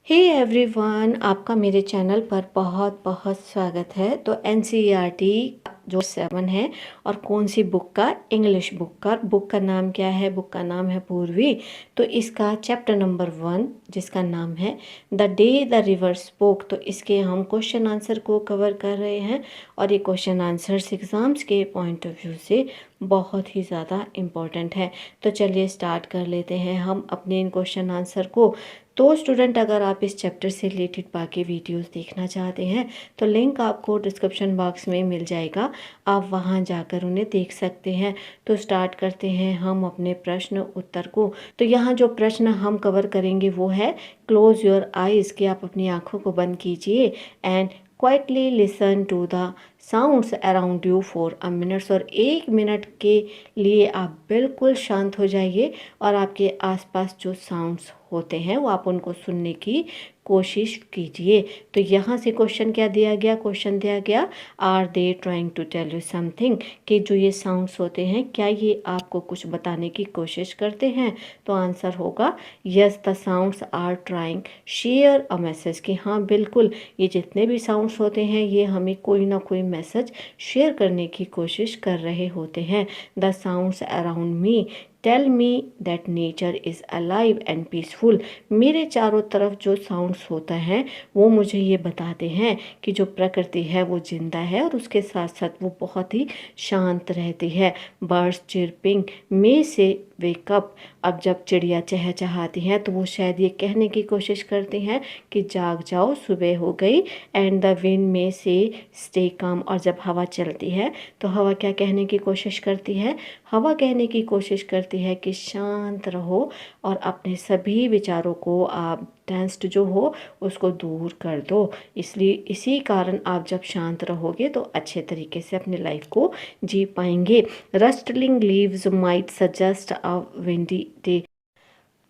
Hey everyone, आपका मेरे channel पर बहुत बहुत स्वागत है। तो एनसीईआरटी जो 7 है और कौन सी बुक का, इंग्लिश बुक का नाम क्या है? बुक का नाम है पूर्वी। तो इसका चैप्टर नंबर 1 जिसका नाम है the day the river spoke, तो इसके हम क्वेश्चन आंसर को कवर कर रहे हैं। और ये क्वेश्चन आंसर्स एग्ज़ाम्स के पॉइंट ऑफ व्यू से बहुत ही ज़्यादा इम्पॉर्टेंट है। तो चलिए स्टार्ट कर लेते हैं हम अपने इन क्वेश्चन आंसर को। तो स्टूडेंट, अगर आप इस चैप्टर से रिलेटेड बाकी वीडियोस देखना चाहते हैं तो लिंक आपको डिस्क्रिप्शन बॉक्स में मिल जाएगा, आप वहां जाकर उन्हें देख सकते हैं। तो स्टार्ट करते हैं हम अपने प्रश्न उत्तर को। तो यहाँ जो प्रश्न हम कवर करेंगे वो है क्लोज योर आइज़, कि आप अपनी आँखों को बंद कीजिए and quietly listen to the sounds around you for a minutes, और 1 मिनट के लिए आप बिल्कुल शांत हो जाइए और आपके आसपास जो साउंड्स होते हैं वो आप उनको सुनने की कोशिश कीजिए। तो यहाँ से क्वेश्चन क्या दिया गया? क्वेश्चन दिया गया are they trying to tell you something, कि जो ये साउंड्स होते हैं क्या ये आपको कुछ बताने की कोशिश करते हैं? तो आंसर होगा yes, the sounds are trying share a message, कि हाँ बिल्कुल ये जितने भी साउंड्स होते हैं ये हमें कोई ना कोई मैसेज शेयर करने की कोशिश कर रहे होते हैं। The sounds around me tell me that nature is alive and peaceful, मेरे चारों तरफ जो साउंड्स होता है वो मुझे ये बताते हैं कि जो प्रकृति है वो जिंदा है और उसके साथ साथ वो बहुत ही शांत रहती है। बर्ड्स चिरपिंग मे से वेकअप, अब जब चिड़िया चहचहाती हैं तो वो शायद ये कहने की कोशिश करती हैं कि जाग जाओ सुबह हो गई। एंड द विंड में से स्टे काम, और जब हवा चलती है तो हवा क्या कहने की कोशिश करती है? हवा कहने की कोशिश करती है कि शांत रहो और अपने सभी विचारों को आप टेंस्ड जो हो उसको दूर कर दो। इसलिए इसी कारण आप जब शांत रहोगे तो अच्छे तरीके से अपनी लाइफ को जी पाएंगे। Rustling leaves might suggest a windy day,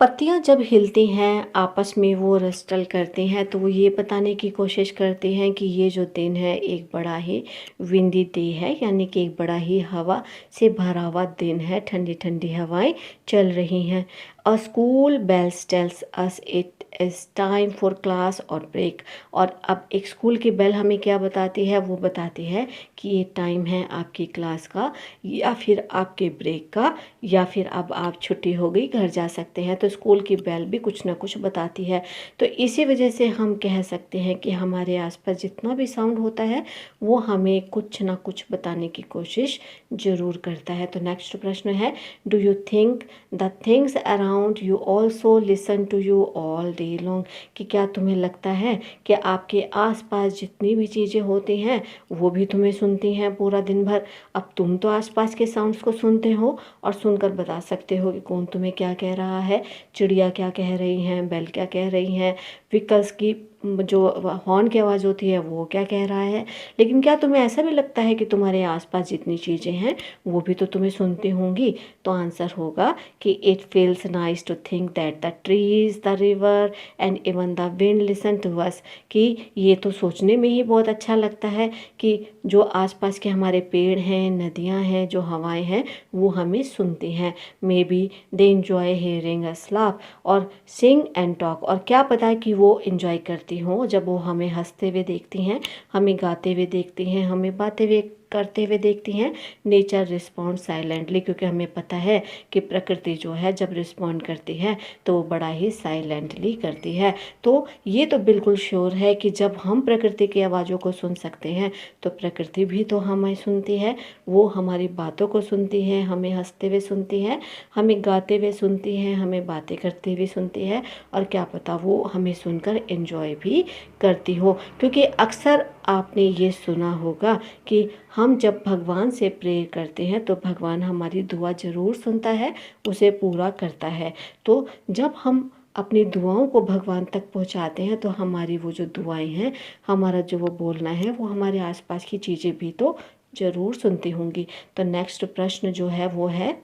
पत्तियां जब हिलती हैं आपस में वो रस्टल करती हैं तो वो ये बताने की कोशिश करती हैं कि ये जो दिन है एक बड़ा ही विंडी डे है, यानी कि एक बड़ा ही हवा से भरा हुआ दिन है, ठंडी ठंडी हवाएं चल रही हैं। A school bells tells us it is time for class और ब्रेक, और अब एक स्कूल की बेल हमें क्या बताती है? वो बताती है कि ये टाइम है आपकी क्लास का या फिर आपके ब्रेक का, या फिर अब आप छुट्टी हो गई घर जा सकते हैं। तो स्कूल की बेल भी कुछ ना कुछ बताती है। तो इसी वजह से हम कह सकते हैं कि हमारे आसपास जितना भी साउंड होता है वो हमें कुछ ना कुछ बताने की कोशिश ज़रूर करता है। तो नेक्स्ट प्रश्न है do you think the things around you also listen to you all day long, कि क्या तुम्हें लगता है कि आपके आसपास जितनी भी चीज़ें होती हैं वो भी तुम्हें सुनती हैं पूरा दिन भर? अब तुम तो आसपास के साउंड्स को सुनते हो और सुनकर बता सकते हो कि कौन तुम्हें क्या कह रहा है, चिड़िया क्या कह रही हैं, बेल क्या कह रही हैं, व्हीकल्स की जो हॉर्न की आवाज़ होती है वो क्या कह रहा है। लेकिन क्या तुम्हें ऐसा भी लगता है कि तुम्हारे आसपास जितनी चीज़ें हैं वो भी तो तुम्हें सुनती होंगी? तो आंसर होगा कि it feels nice to think that the trees, the river and even the wind listen to us, कि ये तो सोचने में ही बहुत अच्छा लगता है कि जो आसपास के हमारे पेड़ हैं, नदियाँ हैं, जो हवाएं हैं वो हमें सुनती हैं। May be they enjoy hearing us laugh और सिंग एंड टॉक, और क्या पता कि वो इंजॉय करती हों जब वो हमें हंसते हुए देखती हैं, हमें गाते हुए देखती हैं, हमें बातें हुए करते हुए देखती हैं। नेचर रिस्पॉन्ड साइलेंटली, क्योंकि हमें पता है कि प्रकृति जो है जब रिस्पॉन्ड करती है तो वो बड़ा ही साइलेंटली करती है। तो ये तो बिल्कुल श्योर है कि जब हम प्रकृति की आवाज़ों को सुन सकते हैं तो प्रकृति भी तो हमें सुनती है, वो हमारी बातों को सुनती है, हमें हंसते हुए सुनती है, हमें गाते हुए सुनती है, हमें बातें करते हुए सुनती है, और क्या पता वो हमें सुनकर एंजॉय भी करती हो। क्योंकि अक्सर आपने ये सुना होगा कि हम जब भगवान से प्रेयर करते हैं तो भगवान हमारी दुआ ज़रूर सुनता है, उसे पूरा करता है। तो जब हम अपनी दुआओं को भगवान तक पहुंचाते हैं तो हमारी वो जो दुआएं हैं, हमारा जो वो बोलना है, वो हमारे आसपास की चीज़ें भी तो ज़रूर सुनती होंगी। तो नेक्स्ट प्रश्न जो है वो है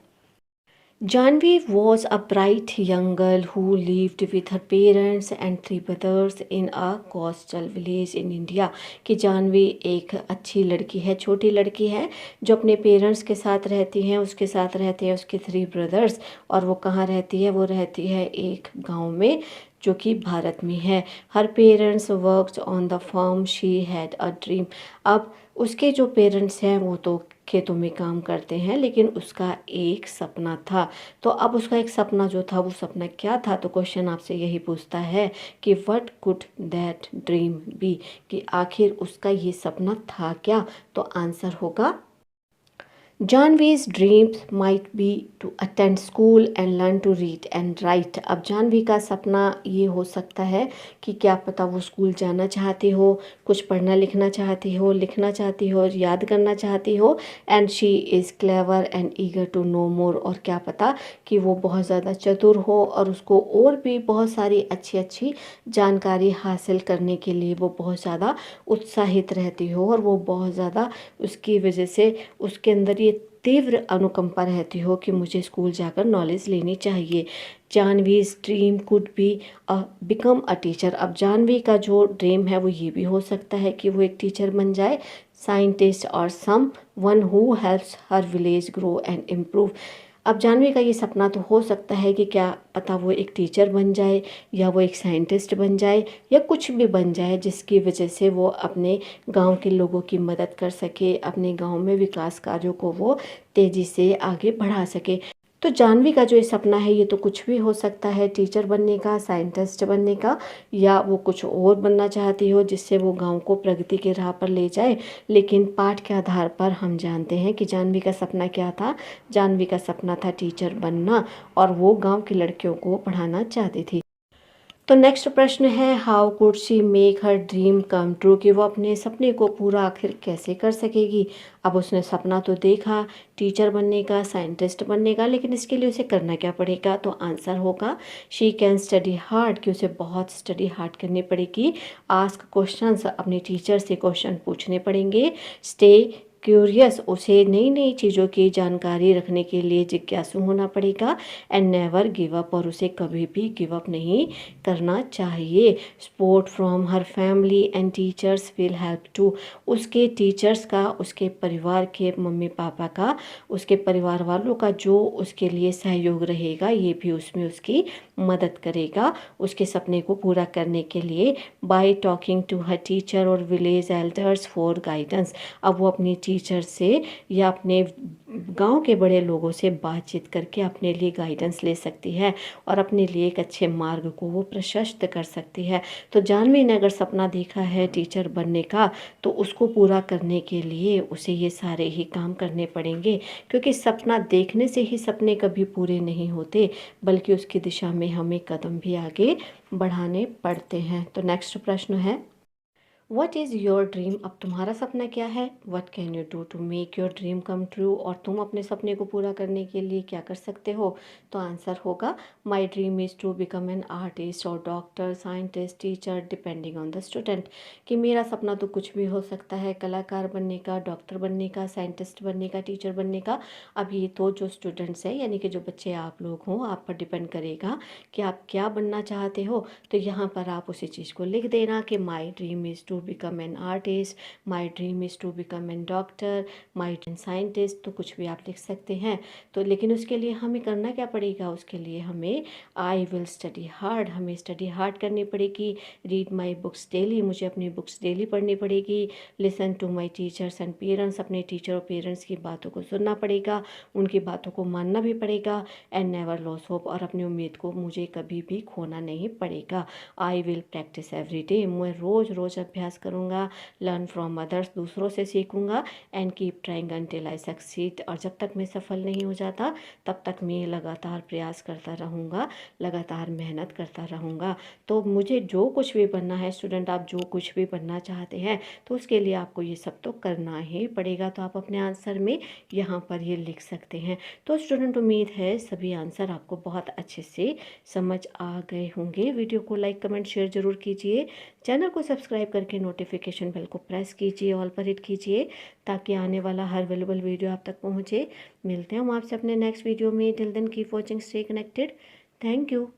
Janvi was a bright young girl who lived with her parents and 3 brothers in a coastal village in India, कि जानवी एक अच्छी लड़की है, छोटी लड़की है जो अपने पेरेंट्स के साथ रहती हैं, उसके साथ रहते हैं उसके 3 ब्रदर्स। और वो कहाँ रहती है? वो रहती है एक गांव में जो कि भारत में है। Her parents worked on the farm, she had a dream. अब उसके जो पेरेंट्स हैं वो तो खेतों में काम करते हैं, लेकिन उसका एक सपना था। तो अब उसका एक सपना जो था वो सपना क्या था? तो क्वेश्चन आपसे यही पूछता है कि what could that dream be, कि आखिर उसका ये सपना था क्या? तो आंसर होगा जानवी's dreams might be to attend school and learn to read and write। अब जानवी का सपना ये हो सकता है कि क्या पता वो स्कूल जाना चाहती हो, कुछ पढ़ना लिखना चाहती हो, लिखना चाहती हो, याद करना चाहती हो। And she is clever and eager to know more. और क्या पता कि वो बहुत ज़्यादा चतुर हो और उसको और भी बहुत सारी अच्छी अच्छी जानकारी हासिल करने के लिए वो बहुत ज़्यादा उत्साहित रहती हो, और वो बहुत ज़्यादा उसकी वजह से उसके अंदर ये तीव्र अनुकंपा रहती हो कि मुझे स्कूल जाकर नॉलेज लेनी चाहिए। Jahnavi's dream could be become a teacher. अब जानवी का जो ड्रीम है वो ये भी हो सकता है कि वो एक टीचर बन जाए, साइंटिस्ट और someone who helps her village grow and improve. अब जानवी का ये सपना तो हो सकता है कि क्या पता वो एक टीचर बन जाए, या वो एक साइंटिस्ट बन जाए, या कुछ भी बन जाए जिसकी वजह से वो अपने गांव के लोगों की मदद कर सके, अपने गांव में विकास कार्यों को वो तेज़ी से आगे बढ़ा सके। तो जानवी का जो ये सपना है ये तो कुछ भी हो सकता है, टीचर बनने का, साइंटिस्ट बनने का, या वो कुछ और बनना चाहती हो जिससे वो गांव को प्रगति के राह पर ले जाए। लेकिन पाठ के आधार पर हम जानते हैं कि जानवी का सपना क्या था। जानवी का सपना था टीचर बनना, और वो गांव की लड़कियों को पढ़ाना चाहती थी। तो नेक्स्ट प्रश्न है how could she make her dream come true, कि वो अपने सपने को पूरा आखिर कैसे कर सकेगी। अब उसने सपना तो देखा टीचर बनने का, साइंटिस्ट बनने का, लेकिन इसके लिए उसे करना क्या पड़ेगा? तो आंसर होगा शी कैन स्टडी हार्ड, कि उसे बहुत स्टडी हार्ड करनी पड़ेगी। आस्क क्वेश्चंस, अपने टीचर से क्वेश्चन पूछने पड़ेंगे। स्टे क्यूरियस, उसे नई नई चीज़ों की जानकारी रखने के लिए जिज्ञासु होना पड़ेगा। एंड नेवर गिव अप, और उसे कभी भी गिव अप नहीं करना चाहिए। Support from her family and teachers will help too, उसके टीचर्स का, उसके परिवार के मम्मी पापा का, उसके परिवार वालों का जो उसके लिए सहयोग रहेगा ये भी उसमें उसकी मदद करेगा उसके सपने को पूरा करने के लिए। By talking to her teacher और विलेज एल्डर्स फॉर गाइडेंस, अब वो अपनी टीचर से या अपने गांव के बड़े लोगों से बातचीत करके अपने लिए गाइडेंस ले सकती है, और अपने लिए एक अच्छे मार्ग को वो प्रशस्त कर सकती है। तो जानवी ने अगर सपना देखा है टीचर बनने का, तो उसको पूरा करने के लिए उसे ये सारे ही काम करने पड़ेंगे, क्योंकि सपना देखने से ही सपने कभी पूरे नहीं होते, बल्कि उसकी दिशा में हमें कदम भी आगे बढ़ाने पड़ते हैं। तो नेक्स्ट प्रश्न है वट इज़ योर ड्रीम, अब तुम्हारा सपना क्या है। What can you do to make your dream come true, और तुम अपने सपने को पूरा करने के लिए क्या कर सकते हो। तो आंसर होगा my dream is to become an artist और doctor, scientist, teacher, depending on the student, कि मेरा सपना तो कुछ भी हो सकता है, कलाकार बनने का, डॉक्टर बनने का, साइंटिस्ट बनने का, टीचर बनने का। अब ये तो जो स्टूडेंट्स हैं यानी कि जो बच्चे आप लोग हों, आप पर डिपेंड करेगा कि आप क्या बनना चाहते हो। तो यहाँ पर आप उसी चीज़ को लिख देना कि my dream is to become an artist, my dream is to become an doctor, my dream scientist, तो कुछ भी आप लिख सकते हैं। तो लेकिन उसके लिए हमें करना क्या पड़ेगा, उसके लिए हमें आई विल स्टडी हार्ड, हमें स्टडी हार्ड करनी पड़ेगी। रीड माई बुक्स डेली, मुझे अपनी बुक्स डेली पढ़नी पड़ेगी। Listen to my teachers and parents, अपने टीचर और पेरेंट्स की बातों को सुनना पड़ेगा, उनकी बातों को मानना भी पड़ेगा। एंड नेवर लॉस होप, और अपनी उम्मीद को मुझे कभी भी खोना नहीं पड़ेगा। I will practice every day, मैं रोज़ रोज़ अभ्यास करूँगा। लर्न फ्रॉम अदर्स, दूसरों से सीखूँगा। And keep trying until I succeed, और जब तक मैं सफल नहीं हो जाता तब तक मैं लगातार प्रयास करता रहूँगा, लगातार मेहनत करता रहूँगा। तो मुझे जो कुछ भी बनना है, स्टूडेंट आप जो कुछ भी बनना चाहते हैं तो उसके लिए आपको ये सब तो करना ही पड़ेगा। तो आप अपने आंसर में यहाँ पर ये लिख सकते हैं। तो स्टूडेंट उम्मीद है सभी आंसर आपको बहुत अच्छे से समझ आ गए होंगे। वीडियो को लाइक कमेंट शेयर जरूर कीजिए, चैनल को सब्सक्राइब करके नोटिफिकेशन बेल को प्रेस कीजिए, ऑल पर हिट कीजिए, ताकि आने वाला हर अवेलेबल वीडियो आप तक पहुँचे। मिलते हैं हम आपसे अपने नेक्स्ट वीडियो में। Till then keep watching, stay connected. Thank you.